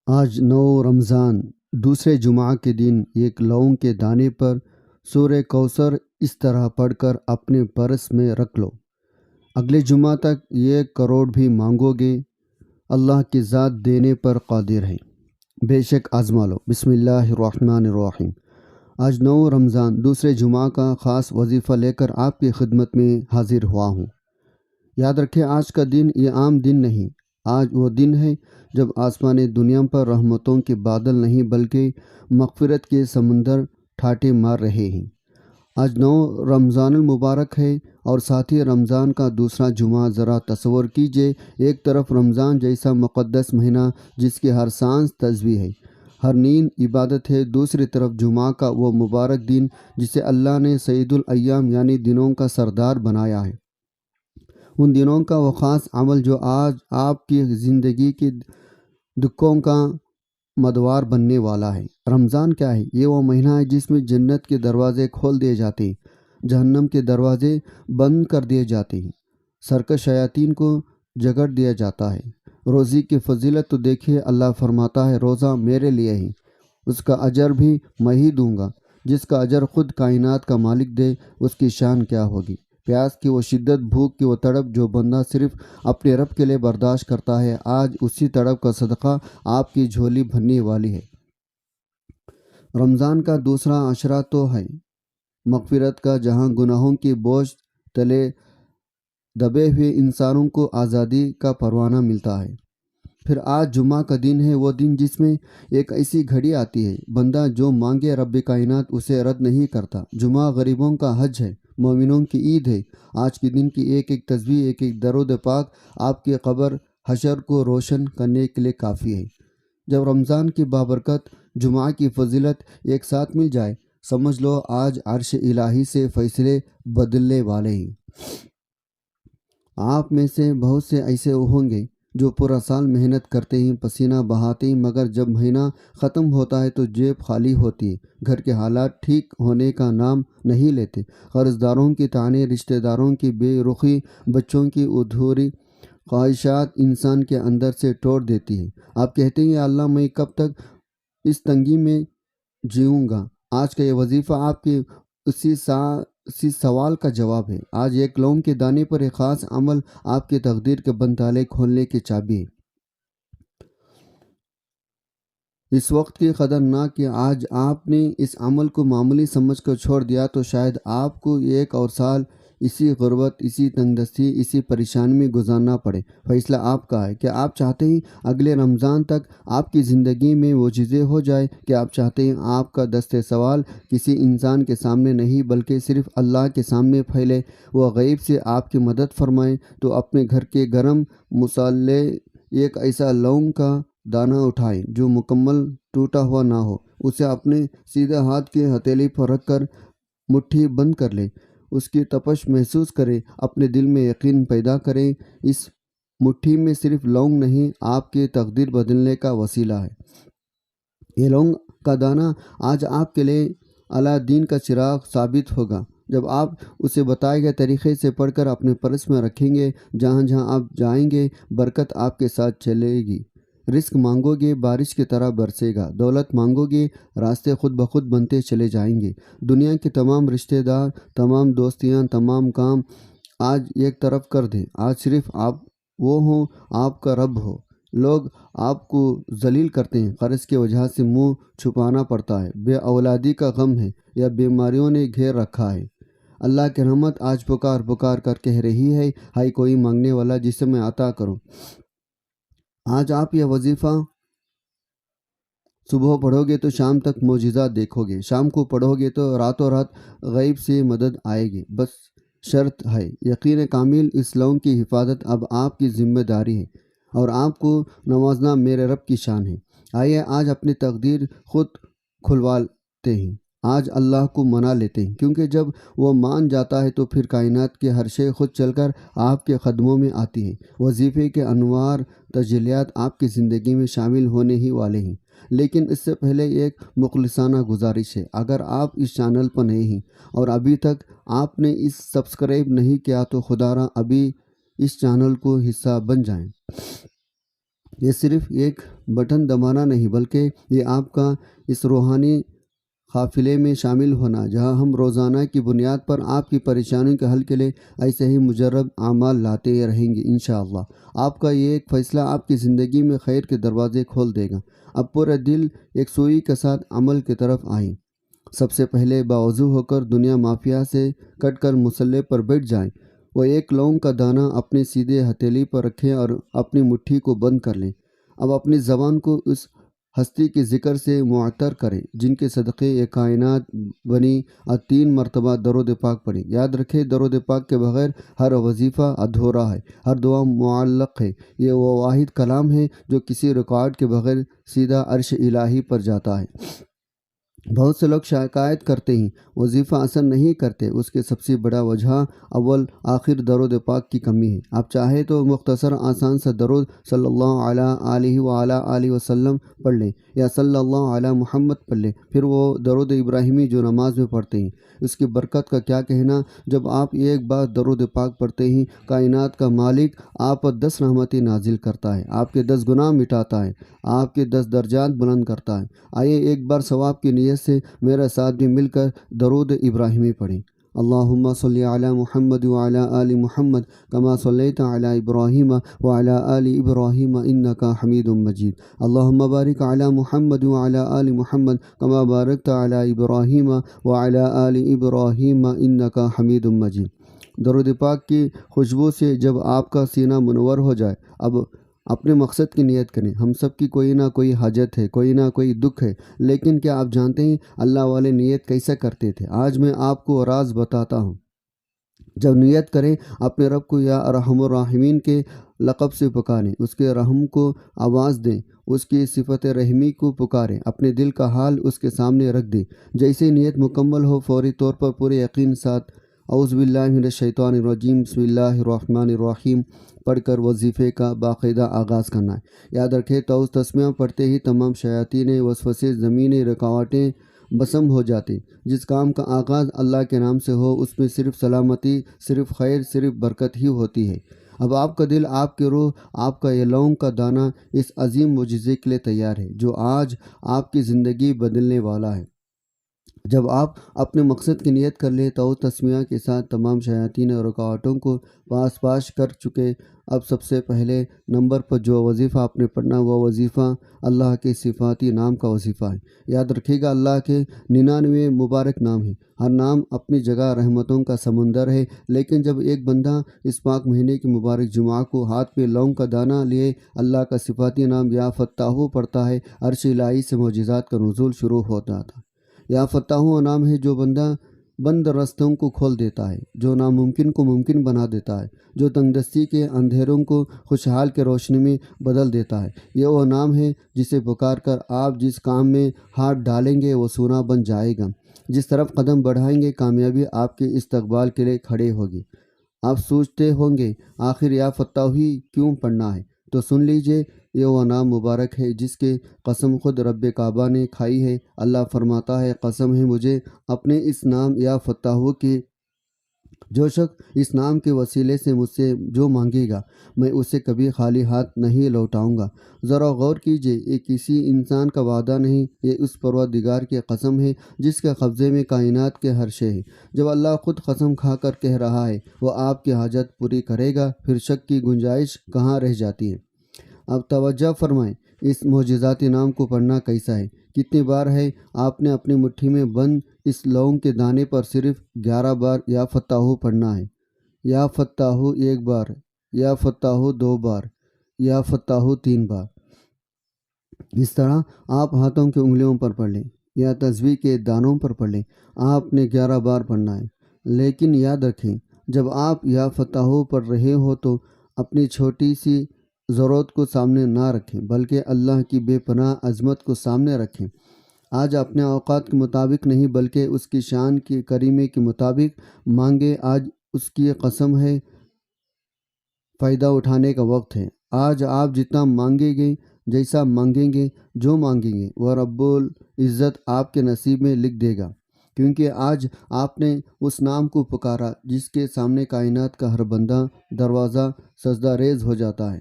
آج 9 رمضان دوسرے جمعہ کے دن ایک لونگ کے دانے پر سورہ کوثر اس طرح پڑھ کر اپنے پرس میں رکھ لو۔ اگلے جمعہ تک 1 کروڑ بھی مانگو گے، اللہ کی ذات دینے پر قادر ہے، بے شک آزما لو۔ بسم اللہ الرحمن الرحیم۔ آج 9 رمضان دوسرے جمعہ کا خاص وظیفہ لے کر آپ کی خدمت میں حاضر ہوا ہوں۔ یاد رکھیں، آج کا دن یہ عام دن نہیں، آج وہ دن ہے جب آسمان دنیا پر رحمتوں کے بادل نہیں بلکہ مغفرت کے سمندر ٹھاٹے مار رہے ہیں۔ آج 9 رمضان المبارک ہے اور ساتھ ہی رمضان کا دوسرا جمعہ۔ ذرا تصور کیجئے، ایک طرف رمضان جیسا مقدس مہینہ جس کی ہر سانس تسبیح ہے، ہر نیند عبادت ہے، دوسری طرف جمعہ کا وہ مبارک دن جسے اللہ نے سید الایام یعنی دنوں کا سردار بنایا ہے، ان دنوں کا وہ خاص عمل جو آج آپ کی زندگی کی دکھوں کا مدوار بننے والا ہے۔ رمضان کیا ہے؟ یہ وہ مہینہ ہے جس میں جنت کے دروازے کھول دیے جاتے ہیں، جہنم کے دروازے بند کر دیے جاتے ہیں، سرکش شیاطین کو جگڑ دیا جاتا ہے۔ روزی کی فضیلت تو دیکھیے، اللہ فرماتا ہے روزہ میرے لیے ہے، اس کا اجر بھی میں ہی دوں گا۔ جس کا اجر خود کائنات کا مالک دے، اس کی شان کیا ہوگی۔ پیاس کی وہ شدت، بھوک کی وہ تڑپ جو بندہ صرف اپنے رب کے لیے برداشت کرتا ہے، آج اسی تڑپ کا صدقہ آپ کی جھولی بھرنے والی ہے۔ رمضان کا دوسرا عشرہ تو ہے مغفرت کا، جہاں گناہوں کی بوجھ تلے دبے ہوئے انسانوں کو آزادی کا پروانہ ملتا ہے۔ پھر آج جمعہ کا دن ہے، وہ دن جس میں ایک ایسی گھڑی آتی ہے، بندہ جو مانگے رب کائنات اسے رد نہیں کرتا۔ جمعہ غریبوں کا حج ہے، مومنوں کی عید ہے۔ آج کے دن کی ایک ایک تسبیح، ایک ایک درود پاک آپ کے قبر حشر کو روشن کرنے کے لیے کافی ہے۔ جب رمضان کی بابرکت جمعہ کی فضیلت ایک ساتھ مل جائے، سمجھ لو آج عرش الہی سے فیصلے بدلنے والے ہیں۔ آپ میں سے بہت سے ایسے ہوں گے جو پورا سال محنت کرتے ہیں، پسینہ بہاتے ہیں، مگر جب مہینہ ختم ہوتا ہے تو جیب خالی ہوتی ہے، گھر کے حالات ٹھیک ہونے کا نام نہیں لیتے، قرض داروں کی طعنے، رشتہ داروں کی بے رخی، بچوں کی ادھوری خواہشات انسان کے اندر سے توڑ دیتی ہے۔ آپ کہتے ہیں یا اللہ میں کب تک اس تنگی میں جیوں گا؟ آج کا یہ وظیفہ آپ کے اسی سوال کا جواب ہے۔ آج ایک لونگ کے دانے پر ایک خاص عمل آپ کی تقدیر کے بند تالے کھولنے کی چابی ہے۔ اس وقت کی قدر نہ کہ آج آپ نے اس عمل کو معمولی سمجھ کر چھوڑ دیا تو شاید آپ کو 1 اور سال اسی غربت، اسی تنگ دستی، اسی پریشانی میں گزارنا پڑے۔ فیصلہ آپ کا ہے کہ آپ چاہتے ہیں اگلے رمضان تک آپ کی زندگی میں وہ چیزیں ہو جائے کہ آپ چاہتے ہیں آپ کا دست سوال کسی انسان کے سامنے نہیں بلکہ صرف اللہ کے سامنے پھیلے، وہ غیب سے آپ کی مدد فرمائے۔ تو اپنے گھر کے گرم مصالحے ایک ایسا لونگ کا دانہ اٹھائیں جو مکمل ٹوٹا ہوا نہ ہو، اسے اپنے سیدھے ہاتھ کی ہتھیلی پر رکھ کر مٹھی بند کر لیں، اس کی تپش محسوس کریں، اپنے دل میں یقین پیدا کریں اس مٹھی میں صرف لونگ نہیں، آپ کی تقدیر بدلنے کا وسیلہ ہے۔ یہ لونگ کا دانہ آج آپ کے لیے اعلیٰ دین کا چراغ ثابت ہوگا۔ جب آپ اسے بتائے گئے طریقے سے پڑھ کر اپنے پرس میں رکھیں گے، جہاں جہاں آپ جائیں گے برکت آپ کے ساتھ چلے گی۔ رزق مانگو گے بارش کی طرح برسے گا، دولت مانگو گے راستے خود بخود بنتے چلے جائیں گے۔ دنیا کے تمام رشتہ دار، تمام دوستیاں، تمام کام آج ایک طرف کر دیں، آج صرف آپ وہ ہوں، آپ کا رب ہو۔ لوگ آپ کو ذلیل کرتے ہیں، قرض کی وجہ سے منہ چھپانا پڑتا ہے، بے اولادی کا غم ہے یا بیماریوں نے گھیر رکھا ہے، اللہ کی رحمت آج پکار پکار کر کہہ رہی ہے، ہائی کوئی مانگنے والا جسے میں عطا کروں۔ آج آپ یہ وظیفہ صبح پڑھو گے تو شام تک معجزہ دیکھو گے، شام کو پڑھو گے تو راتوں رات غیب سے مدد آئے گی۔ بس شرط ہے یقین کامل، اس لونگ کی حفاظت اب آپ کی ذمہ داری ہے اور آپ کو نوازنا میرے رب کی شان ہے۔ آئیے آج اپنی تقدیر خود کھلواتے ہیں، آج اللہ کو منا لیتے ہیں، کیونکہ جب وہ مان جاتا ہے تو پھر کائنات کے ہر شے خود چل کر آپ کے قدموں میں آتی ہے۔ وظیفے کے انوار تجلیات آپ کی زندگی میں شامل ہونے ہی والے ہیں، لیکن اس سے پہلے ایک مخلصانہ گزارش ہے۔ اگر آپ اس چینل پر نئے ہیں اور ابھی تک آپ نے اس سبسکرائب نہیں کیا تو خدا را ابھی اس چینل کو حصہ بن جائیں۔ یہ صرف ایک بٹن دبانا نہیں بلکہ یہ آپ کا اس روحانی قافلے میں شامل ہونا جہاں ہم روزانہ کی بنیاد پر آپ کی پریشانیوں کے حل کے لیے ایسے ہی مجرب اعمال لاتے رہیں گے انشاءاللہ۔ آپ کا یہ ایک فیصلہ آپ کی زندگی میں خیر کے دروازے کھول دے گا۔ اب پورے دل ایک سوئی کے ساتھ عمل کی طرف آئیں۔ سب سے پہلے باوضو ہو کر دنیا مافیا سے کٹ کر مصلے پر بیٹھ جائیں۔ وہ ایک لونگ کا دانہ اپنے سیدھے ہتھیلی پر رکھیں اور اپنی مٹھی کو بند کر لیں۔ اب اپنی زبان کو اس ہستی کے ذکر سے معطر کریں جن کے صدقے یہ کائنات بنی، اور 3 مرتبہ درود پاک پڑھیں۔ یاد رکھیں درود پاک کے بغیر ہر وظیفہ ادھورا ہے، ہر دعا معلق ہے۔ یہ وہ واحد کلام ہے جو کسی ریکارڈ کے بغیر سیدھا عرش الہی پر جاتا ہے۔ بہت سے لوگ شکایت کرتے ہیں وظیفہ اثر نہیں کرتے، اس کے سب سے بڑا وجہ اول آخر درود پاک کی کمی ہے۔ آپ چاہے تو مختصر آسان سا درود صلی اللہ علیہ وآلہ وسلم پڑھ لیں یا صلی اللہ علی محمد پڑھ لیں، پھر وہ درود ابراہیمی جو نماز میں پڑھتے ہیں اس کی برکت کا کیا کہنا۔ جب آپ ایک بار درود پاک پڑھتے ہیں کائنات کا مالک آپ پر 10 رحمتیں نازل کرتا ہے، آپ کے 10 گناہ مٹاتا ہے، آپ کے 10 درجات بلند کرتا ہے۔ آئیے ایک بار ثواب کی نیت سے میرے ساتھ بھی مل کر درود ابراہیمی پڑھیں۔ اللہم صلی علی محمد وعلی آل محمد کما صلیت علی ابراہیم وعلی آل ابراہیم انکا حمید مجید۔ اللہم بارک علی محمد وعلی آل محمد کما بارکت علی ابراہیم وعلی آل ابراہیم انکا حمید مجید۔ درود پاک کی خوشبو سے جب آپ کا سینہ منور ہو جائے، اب اپنے مقصد کی نیت کریں۔ ہم سب کی کوئی نہ کوئی حاجت ہے، کوئی نہ کوئی دکھ ہے، لیکن کیا آپ جانتے ہیں اللہ والے نیت کیسے کرتے تھے؟ آج میں آپ کو راز بتاتا ہوں۔ جب نیت کریں اپنے رب کو یا ارحم الراحمین کے لقب سے پکاریں، اس کے رحم کو آواز دیں، اس کی صفت رحمی کو پکاریں، اپنے دل کا حال اس کے سامنے رکھ دیں۔ جیسے نیت مکمل ہو فوری طور پر پورے یقین ساتھ اعوذ باللہ من الشیطان الرجیم بسم اللہ الرحمن الرحیم پڑھ کر وظیفے کا باقاعدہ آغاز کرنا ہے۔ یاد رکھیں تو تسمیہ پڑھتے ہی تمام شیاطین وسوسے زمینی رکاوٹیں بسم ہو جاتی۔ جس کام کا آغاز اللہ کے نام سے ہو اس میں صرف سلامتی، صرف خیر، صرف برکت ہی ہوتی ہے۔ اب آپ کا دل، آپ کی روح، آپ کا یہ لونگ کا دانہ اس عظیم معجزے کے لیے تیار ہے جو آج آپ کی زندگی بدلنے والا ہے۔ جب آپ اپنے مقصد کی نیت کر لیں تو تسمیہ کے ساتھ تمام شیاطین اور رکاوٹوں کو پاس کر چکے، اب سب سے پہلے نمبر پر جو وظیفہ آپ نے پڑھنا وہ وظیفہ اللہ کے صفاتی نام کا وظیفہ ہے۔ یاد رکھیے گا اللہ کے 99 مبارک نام ہیں، ہر نام اپنی جگہ رحمتوں کا سمندر ہے، لیکن جب ایک بندہ اس پاک مہینے کی مبارک جمعہ کو ہاتھ پہ لونگ کا دانہ لیے اللہ کا صفاتی نام یا فتاحو پڑھتا ہے، عرش الہی سے معجزات کا نزول شروع ہوتا تھا۔ یا فتاحو نام ہے جو بندہ بند رستوں کو کھول دیتا ہے، جو ناممکن کو ممکن بنا دیتا ہے، جو تنگ دستی کے اندھیروں کو خوشحال کے روشنی میں بدل دیتا ہے۔ یہ وہ نام ہے جسے پکار کر آپ جس کام میں ہاتھ ڈالیں گے وہ سونا بن جائے گا، جس طرف قدم بڑھائیں گے کامیابی آپ کے استقبال کے لیے کھڑے ہوگی۔ آپ سوچتے ہوں گے آخر یا فتاح ہی کیوں پڑھنا ہے؟ تو سن لیجئے، یہ وہ نام مبارک ہے جس کے قسم خود رب کعبہ نے کھائی ہے۔ اللہ فرماتا ہے قسم ہے مجھے اپنے اس نام یا فتاح کی، جو شخص اس نام کے وسیلے سے مجھ سے جو مانگے گا میں اسے کبھی خالی ہاتھ نہیں لوٹاؤں گا۔ ذرا غور کیجئے، یہ کسی انسان کا وعدہ نہیں، یہ اس پروردگار کی قسم ہے جس کے قبضے میں کائنات کے ہر شے ہے۔ جب اللہ خود قسم کھا کر کہہ رہا ہے وہ آپ کی حاجت پوری کرے گا، پھر شک کی گنجائش کہاں رہ جاتی ہے؟ اب توجہ فرمائیں، اس معجزاتی نام کو پڑھنا کیسا ہے؟ کتنی بار ہے آپ نے اپنی مٹھی میں بند اس لونگ کے دانے پر صرف 11 بار یا فتاحو پڑھنا ہے۔ یا فتاحو 1 بار، یا فتاحو 2 بار، یا فتاحو 3 بار۔ اس طرح آپ ہاتھوں کی انگلیوں پر پڑھ لیں یا تسبیح کے دانوں پر پڑھ لیں، آپ نے 11 بار پڑھنا ہے۔ لیکن یاد رکھیں جب آپ یا فتاحو پڑھ رہے ہو تو اپنی چھوٹی سی ضرورت کو سامنے نہ رکھیں بلکہ اللہ کی بے پناہ عظمت کو سامنے رکھیں۔ آج اپنے اوقات کے مطابق نہیں بلکہ اس کی شان کی کریمے کے مطابق مانگے۔ آج اس کی قسم ہے فائدہ اٹھانے کا وقت ہے۔ آج آپ جتنا مانگیں گے، جیسا مانگیں گے، جو مانگیں گے وہ رب العزت آپ کے نصیب میں لکھ دے گا، کیونکہ آج آپ نے اس نام کو پکارا جس کے سامنے کائنات کا ہر بندہ دروازہ سجدہ ریز ہو جاتا ہے۔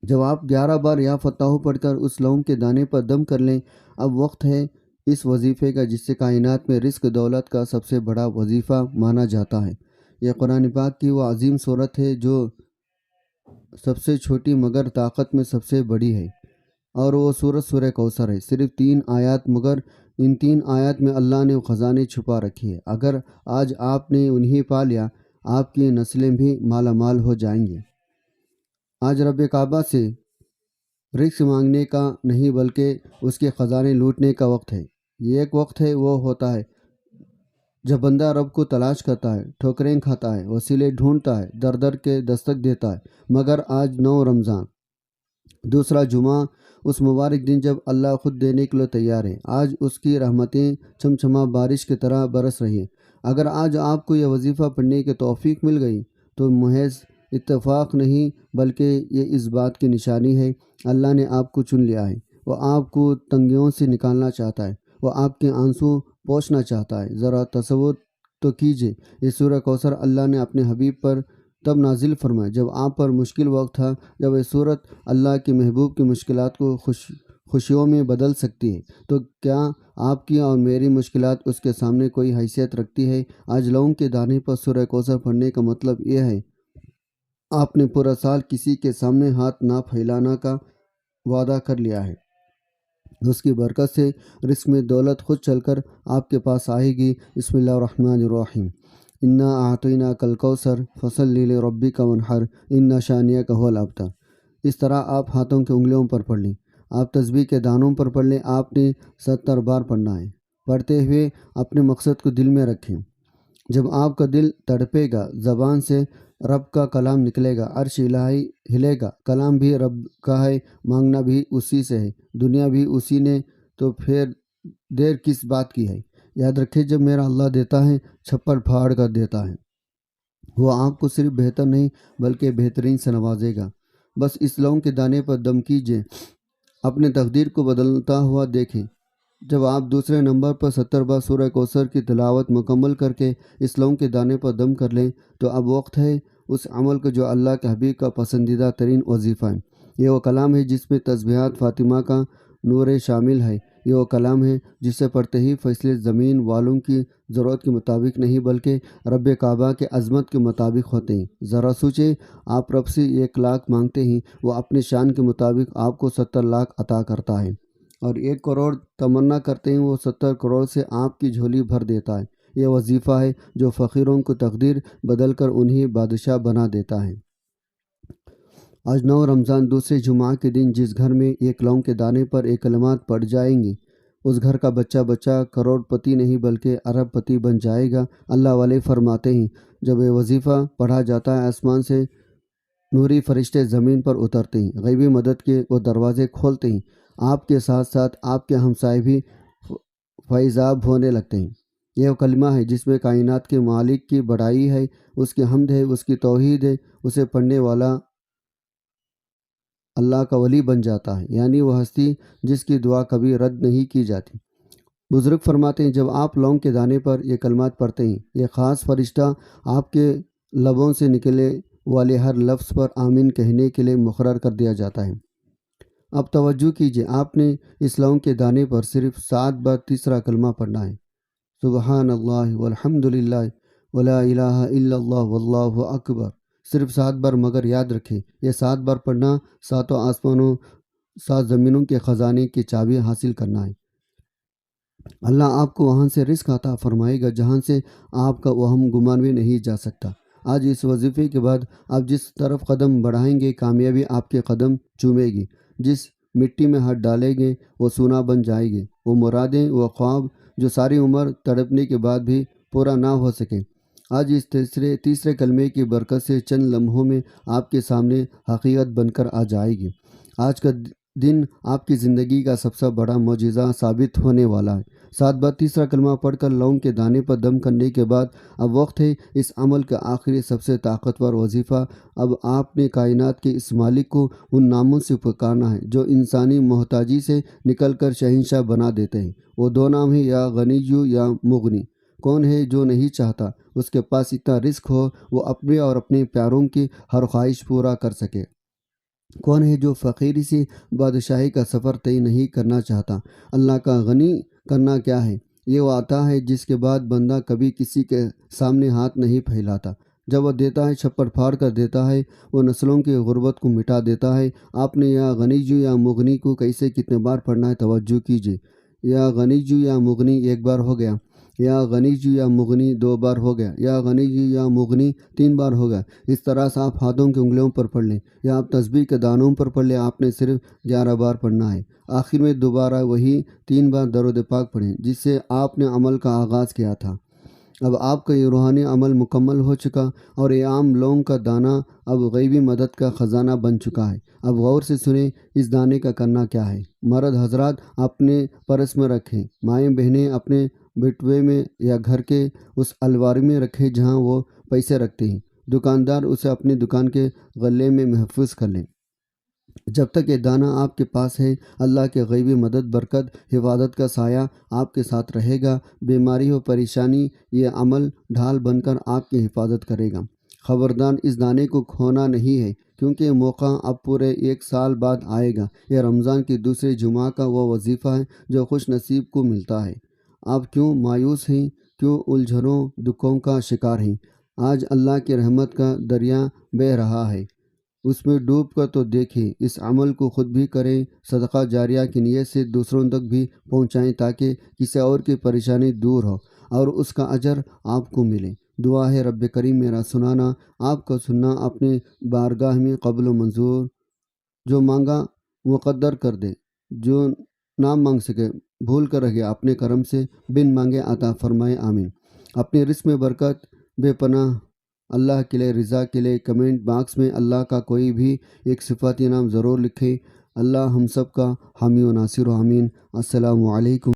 جب آپ 11 بار یا فتح پڑھ کر اس لونگ کے دانے پر دم کر لیں، اب وقت ہے اس وظیفے کا جس سے کائنات میں رزق دولت کا سب سے بڑا وظیفہ مانا جاتا ہے۔ یہ قرآن پاک کی وہ عظیم صورت ہے جو سب سے چھوٹی مگر طاقت میں سب سے بڑی ہے، اور وہ سورت سورہ کوثر ہے۔ صرف 3 آیات، مگر ان 3 آیات میں اللہ نے خزانے چھپا رکھی ہے۔ اگر آج آپ نے انہیں پا لیا، آپ کی نسلیں بھی مالا مال ہو جائیں گی۔ آج رب کعبہ سے رزق مانگنے کا نہیں بلکہ اس کے خزانے لوٹنے کا وقت ہے۔ یہ ایک وقت ہے وہ ہوتا ہے جب بندہ رب کو تلاش کرتا ہے، ٹھوکریں کھاتا ہے، وسیلے ڈھونڈتا ہے، در در کے دستک دیتا ہے، مگر آج 9 رمضان دوسرا جمعہ، اس مبارک دن جب اللہ خود دینے کے لیے تیار ہے، آج اس کی رحمتیں چمچما بارش کی طرح برس رہی ہیں۔ اگر آج آپ کو یہ وظیفہ پڑھنے کی توفیق مل گئی تو محض اتفاق نہیں بلکہ یہ اس بات کی نشانی ہے اللہ نے آپ کو چن لیا ہے۔ وہ آپ کو تنگیوں سے نکالنا چاہتا ہے، وہ آپ کے آنسو پوچھنا چاہتا ہے۔ ذرا تصور تو کیجئے، یہ سورہ کوثر اللہ نے اپنے حبیب پر تب نازل فرمایا جب آپ پر مشکل وقت تھا، جب یہ صورت اللہ کے محبوب کی مشکلات کو خوشیوں میں بدل سکتی ہے، تو کیا آپ کی اور میری مشکلات اس کے سامنے کوئی حیثیت رکھتی ہے؟ آج لونگ کے دانے پر سورہ کوثر پڑھنے کا مطلب یہ ہے آپ نے پورا سال کسی کے سامنے ہاتھ نہ پھیلانا کا وعدہ کر لیا ہے۔ اس کی برکت سے رزق میں دولت خود چل کر آپ کے پاس آئے گی۔ بسم اللہ الرحمن الرحیم، انا اعطیناک الکوثر فصلی لربک وانحر ان شانئک هو الابتر۔ اس طرح آپ ہاتھوں کی انگلیوں پر پڑھ لیں، آپ تسبیح کے دانوں پر پڑھ لیں۔ آپ نے 70 بار پڑھنا ہے۔ پڑھتے ہوئے اپنے مقصد کو دل میں رکھیں۔ جب آپ کا دل تڑپے گا، زبان سے رب کا کلام نکلے گا، عرش الہی ہلے گا، کلام بھی رب کا ہے، مانگنا بھی اسی سے ہے، دنیا بھی اسی نے، تو پھر دیر کس بات کی ہے؟ یاد رکھیں، جب میرا اللہ دیتا ہے، چھپر پھاڑ کر دیتا ہے۔ وہ آپ کو صرف بہتر نہیں بلکہ بہترین سے نوازے گا۔ بس اس لونگ کے دانے پر دم کیجئے، اپنے تقدیر کو بدلتا ہوا دیکھیں۔ جب آپ دوسرے نمبر پر 70 بار سورہ کوثر کی تلاوت مکمل کر کے اس لونگ کے دانے پر دم کر لیں تو اب وقت ہے اس عمل کا جو اللہ کے حبیب کا پسندیدہ ترین وظیفہ ہے۔ یہ وہ کلام ہے جس میں تسبیحات فاطمہ کا نور شامل ہے۔ یہ وہ کلام ہے جسے پڑھتے ہی فیصلے زمین والوں کی ضرورت کے مطابق نہیں بلکہ رب کعبہ کے عظمت کے مطابق ہوتے ہیں۔ ذرا سوچیں، آپ رب سے 1 لاکھ مانگتے ہیں، وہ اپنے شان کے مطابق آپ کو 70 لاکھ عطا کرتا ہے، اور 1 کروڑ تمنا کرتے ہیں، وہ 70 کروڑ سے آپ کی جھولی بھر دیتا ہے۔ یہ وظیفہ ہے جو فقیروں کو تقدیر بدل کر انہیں بادشاہ بنا دیتا ہے۔ آج 9 رمضان دوسرے جمعہ کے دن جس گھر میں 1 لونگ کے دانے پر یہ کلمات پڑھ جائیں گے، اس گھر کا بچہ کروڑ پتی نہیں بلکہ ارب پتی بن جائے گا۔ اللہ والے فرماتے ہیں، جب یہ وظیفہ پڑھا جاتا ہے، آسمان سے نوری فرشتے زمین پر اترتے ہیں، غیبی مدد کے وہ دروازے کھولتے ہیں، آپ کے ساتھ ساتھ آپ کے ہمسائے بھی فیضاب ہونے لگتے ہیں۔ یہ وہ کلمہ ہے جس میں کائنات کے مالک کی بڑائی ہے، اس کی حمد ہے، اس کی توحید ہے۔ اسے پڑھنے والا اللہ کا ولی بن جاتا ہے، یعنی وہ ہستی جس کی دعا کبھی رد نہیں کی جاتی۔ بزرگ فرماتے ہیں، جب آپ لونگ کے دانے پر یہ کلمات پڑھتے ہیں، یہ خاص فرشتہ آپ کے لبوں سے نکلے والے ہر لفظ پر آمین کہنے کے لیے مقرر کر دیا جاتا ہے۔ اب توجہ کیجئے، آپ نے اس لونگ کے دانے پر صرف 7 بار تیسرا کلمہ پڑھنا ہے، سبحان اللہ والحمد للہ ولا الہ الا اللہ واللہ اکبر، صرف 7 بار۔ مگر یاد رکھیں، یہ 7 بار پڑھنا 7 آسمانوں 7 زمینوں کے خزانے کی چابی حاصل کرنا ہے۔ اللہ آپ کو وہاں سے رزق عطا فرمائے گا جہاں سے آپ کا وہم گمان بھی نہیں جا سکتا۔ آج اس وظیفے کے بعد آپ جس طرف قدم بڑھائیں گے، کامیابی آپ کے قدم چومے گی۔ جس مٹی میں ہاتھ ڈالیں گے وہ سونا بن جائے گی۔ وہ مرادیں، وہ خواب جو ساری عمر تڑپنے کے بعد بھی پورا نہ ہو سکے، آج اس تیسرے کلمے کی برکت سے چند لمحوں میں آپ کے سامنے حقیقت بن کر آ جائے گی۔ آج کا دن آپ کی زندگی کا سب سے بڑا معجزہ ثابت ہونے والا ہے۔ 7 بار تیسرا کلمہ پڑھ کر لونگ کے دانے پر دم کرنے کے بعد اب وقت ہے اس عمل کا آخری سب سے طاقتور وظیفہ۔ اب آپ نے کائنات کے اس مالک کو ان ناموں سے پکارنا ہے جو انسانی محتاجی سے نکل کر شہنشاہ بنا دیتے ہیں۔ وہ 2 نام ہیں، یا غنیو یا مغنی۔ کون ہے جو نہیں چاہتا اس کے پاس اتنا رزق ہو وہ اپنے اور اپنے پیاروں کی ہر خواہش پورا کر سکے؟ کون ہے جو فقیری سے بادشاہی کا سفر طے نہیں کرنا چاہتا؟ اللہ کا غنی کرنا کیا ہے؟ یہ وہ عطا ہے جس کے بعد بندہ کبھی کسی کے سامنے ہاتھ نہیں پھیلاتا۔ جب وہ دیتا ہے چھپر پھاڑ کر دیتا ہے، وہ نسلوں کی غربت کو مٹا دیتا ہے۔ آپ نے یا غنی جو یا مغنی کو کیسے کتنے بار پڑھنا ہے، توجہ کیجیے۔ یا غنی جو یا مغنی ایک بار ہو گیا، یا غنی جو یا مغنی دو بار ہو گیا، یا غنی جو یا مغنی تین بار ہو گیا۔ اس طرح سے آپ ہاتھوں کی انگلیوں پر پڑھ لیں یا آپ تسبیح کے دانوں پر پڑھ لیں۔ آپ نے صرف 11 بار پڑھنا ہے۔ آخر میں دوبارہ وہی 3 بار درود پاک پڑھیں جس سے آپ نے عمل کا آغاز کیا تھا۔ اب آپ کا یہ روحانی عمل مکمل ہو چکا اور یہ عام لونگ کا دانہ اب غیبی مدد کا خزانہ بن چکا ہے۔ اب غور سے سنیں اس دانے کا کرنا کیا ہے۔ مرد حضرات اپنے پرس میں رکھیں، مائیں بہنیں اپنے بٹوے میں یا گھر کے اس الماری میں رکھیں جہاں وہ پیسے رکھتے ہیں۔ دکاندار اسے اپنی دکان کے غلے میں محفوظ کر لیں۔ جب تک یہ دانہ آپ کے پاس ہے، اللہ کے غیبی مدد، برکت، حفاظت کا سایہ آپ کے ساتھ رہے گا۔ بیماری ہو پریشانی، یہ عمل ڈھال بن کر آپ کی حفاظت کرے گا۔ خبردار، اس دانے کو کھونا نہیں ہے کیونکہ یہ موقع اب پورے 1 سال بعد آئے گا۔ یہ رمضان کی دوسرے جمعہ کا وہ وظیفہ ہے جو خوش نصیب کو ملتا ہے۔ آپ کیوں مایوس ہیں؟ کیوں الجھنوں دکھوں کا شکار ہیں؟ آج اللہ کی رحمت کا دریا بہہ رہا ہے، اس میں ڈوب کر تو دیکھیں۔ اس عمل کو خود بھی کریں، صدقہ جاریہ کی نیت سے دوسروں تک بھی پہنچائیں تاکہ کسی اور کی پریشانی دور ہو اور اس کا اجر آپ کو ملے۔ دعا ہے رب کریم میرا سنانا، آپ کا سننا اپنے بارگاہ میں قبول و منظور۔ جو مانگا مقدر کر دے، جو نہ مانگ سکے بھول کر رہ گیا اپنے کرم سے بن مانگے عطا فرمائے، آمین۔ اپنے رزق میں برکت بے پناہ اللہ کے لیے رضا کے لیے کمنٹ باکس میں اللہ کا کوئی بھی ایک صفاتی نام ضرور لکھیں۔ اللہ ہم سب کا حامی و ناصر و آمین۔ السلام علیکم۔